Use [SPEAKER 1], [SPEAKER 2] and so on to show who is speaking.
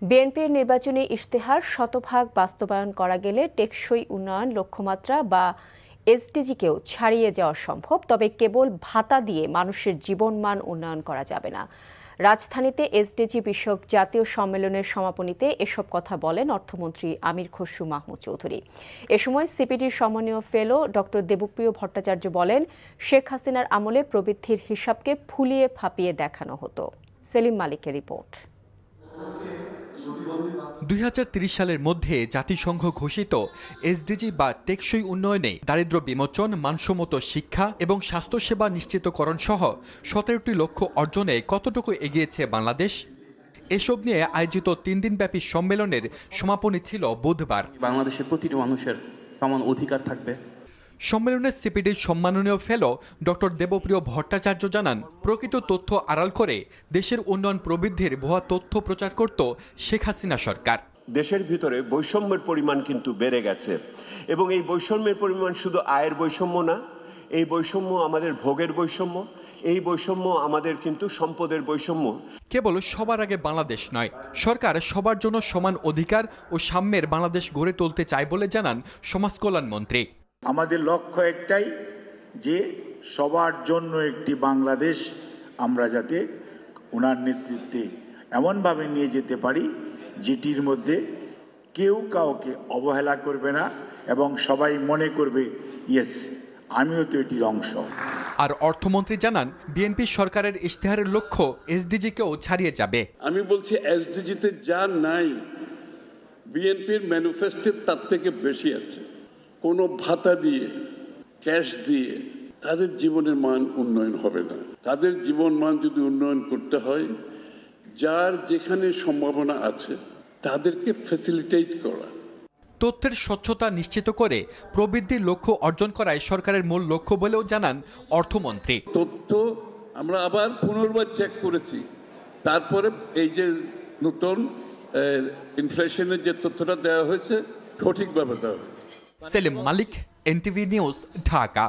[SPEAKER 1] বিএনপির নির্বাচনী ইশতেহার শতভাগ বাস্তবায়ন করা গেলে টেকসই উন্নয়ন লক্ষ্যমাত্রা বা এসডিজিকেও ছাড়িয়ে যাওয়া সম্ভব, তবে কেবল ভাতা দিয়ে মানুষের জীবনমান উন্নয়ন করা যাবে না। রাজধানীতে এসডিজি বিষয়ক জাতীয় সম্মেলনের সমাপনীতে এসব কথা বলেন অর্থমন্ত্রী আমির খসরু মাহমুদ চৌধুরী। এ সময় সিপিডির সম্মানীয় ফেলো ডক্টর দেবপ্রিয় ভট্টাচার্য বলেন, শেখ হাসিনার আমলে প্রবৃদ্ধির হিসাবকে ফুলিয়ে ফাঁপিয়ে দেখানো হতো। সেলিম মালিকের রিপোর্ট।
[SPEAKER 2] ২০৩০ সালের মধ্যে জাতিসংঘ ঘোষিত এসডিজি বা টেকসই উন্নয়নে দারিদ্র্য বিমোচন, মানসম্মত শিক্ষা এবং স্বাস্থ্যসেবা নিশ্চিতকরণ সহ ১৭টি লক্ষ্য অর্জনে কতটুকু এগিয়েছে বাংলাদেশ? এসব নিয়ে আয়োজিত ৩ দিনব্যাপী সম্মেলনের সমাপনী ছিল বুধবার।
[SPEAKER 3] বাংলাদেশের প্রতিটি মানুষের সমান অধিকার থাকবে।
[SPEAKER 2] সম্মেলনে সিপিডির সম্মাননীয় ফেলো ডক্টর দেবপ্রিয় ভট্টাচার্য জানান, প্রকৃত তথ্য আড়াল করে দেশের উন্নয়ন প্রবৃদ্ধির ভুয়া তথ্য প্রচার করত শেখ হাসিনা সরকার।
[SPEAKER 4] দেশের ভিতরে বৈষম্যের পরিমাণ কিন্তু বেড়ে গেছে এবং এই বৈষম্যের পরিমাণ শুধু আয়ের বৈষম্য না, এই বৈষম্য আমাদের ভোগের বৈষম্য, এই বৈষম্য আমাদের কিন্তু সম্পদের বৈষম্য।
[SPEAKER 2] কেবল সবার আগে বাংলাদেশ নয়, সরকার সবার জন্য সমান অধিকার ও সাম্যের বাংলাদেশ গড়ে তুলতে চায় বলে জানান সমাজ কল্যাণ মন্ত্রী।
[SPEAKER 5] আমাদের লক্ষ্য একটাই, যে সবার জন্য একটি বাংলাদেশ আমরা যাতে ওনার নেতৃত্বে এমনভাবে নিয়ে যেতে পারি যেটির মধ্যে কেউ কাউকে অবহেলা করবে না এবং সবাই মনে করবে ইয়েস, আমিও তো এটির অংশ।
[SPEAKER 2] আর অর্থমন্ত্রী জানান, বিএনপি সরকারের ইশতেহারের লক্ষ্য এসডিজিকেও ছাড়িয়ে যাবে।
[SPEAKER 6] আমি বলছি এসডিজিতে যা নাই বিএনপির ম্যানিফেস্টোতে তার থেকে বেশি আছে। কোনো ভাতা দিয়ে, ক্যাশ দিয়ে তাদের জীবনের মান উন্নয়ন হবে না। তাদের জীবন মান যদি উন্নয়ন করতে হয়, যার যেখানে সম্ভাবনা আছে তাদেরকে ফ্যাসিলিটেট করা।
[SPEAKER 2] তথ্যের স্বচ্ছতা নিশ্চিত করে প্রবৃদ্ধির লক্ষ্য অর্জন করাই সরকারের মূল লক্ষ্য বলেও জানান অর্থমন্ত্রী।
[SPEAKER 6] তথ্য আমরা আবার পুনর্বার চেক করেছি, তারপরে এই যে নতুন ইনফ্লেশনের যে তথ্যটা দেওয়া হয়েছে সঠিকভাবে দেওয়া হয়েছে।
[SPEAKER 2] সেলিম মালিক, এনটিভি নিউজ, ঢাকা।